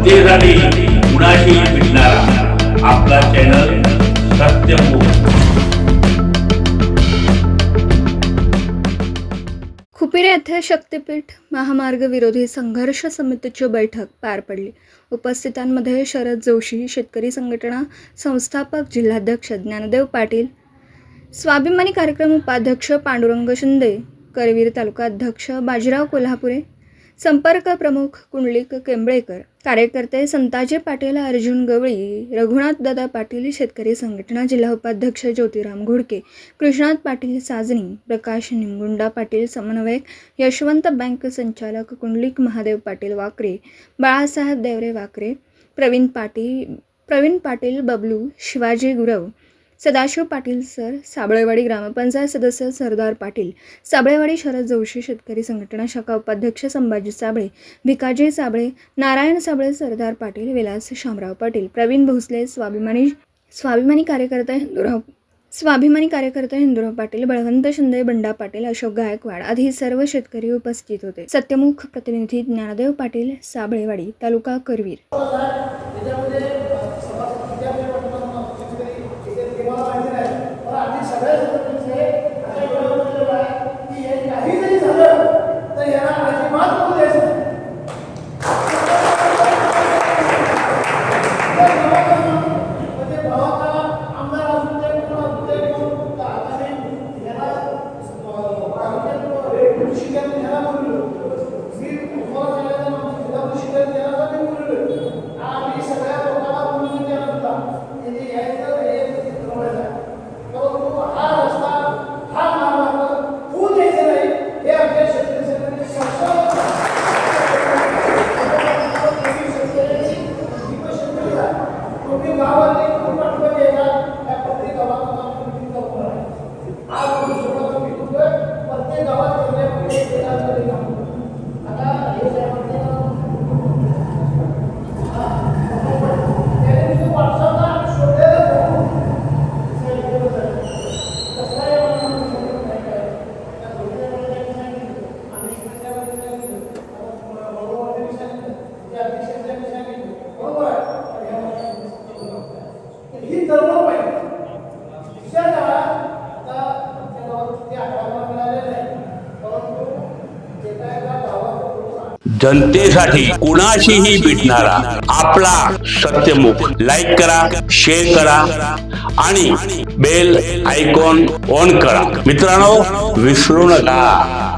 जनतेसाठी कुणाशी भेटणारा आपला चॅनल सत्यमुख। खुपिरे येथे शक्तीपीठ महामार्ग विरोधी संघर्ष समितीची बैठक पार पडली। उपस्थितांमध्ये शरद जोशी, शेतकरी संघटना संस्थापक जिल्हाध्यक्ष ज्ञानदेव पाटील, स्वाभिमानी कार्यक्रम उपाध्यक्ष पांडुरंग शिंदे, करवीर तालुका अध्यक्ष बाजीराव कोल्हापुरे, संपर्क प्रमुख कुंडलिक केंबळेकर, कार्यकर्ते संताजी पाटील, अर्जुन गवळी, रघुनाथ दादा पाटील, शेतकरी संघटना जिल्हा उपाध्यक्ष ज्योतिराम घोडके, कृष्णात पाटील साजणी, प्रकाश निंगुंडा पाटील समन्वयक, यशवंत बँक संचालक कुंडलिक महादेव पाटील वाकरे, बाळासाहेब देवरे वाकरे, प्रवीण पाटील बबलू, शिवाजी गुरव, सदाशिव पाटील सर, साबळेवाडी ग्रामपंचायत सदस्य सरदार पाटील, साबळेवाडी शरद जोशी, शेतकरी संघटना शाखा उपाध्यक्ष संभाजी साबळे, भिकाजी साबळे, नारायण साबळे, सरदार पाटील, विलास शामराव पाटील, प्रवीण भोसले, स्वाभिमानी कार्यकर्ता हिंदुराव पाटील, बळवंत शिंदे, बंडा पाटील, अशोक गायकवाड आदी सर्व शेतकरी उपस्थित होते। सत्यमुख प्रतिनिधी ज्ञानदेव पाटील, साबळेवाडी तालुका करवीर। जनतेसाठी कुणाशीही भेटणारा आपला सत्यमुख। लाईक करा, शेअर करा आणि बेल आयकॉन ऑन करा। मित्रांनो, विसरू नका।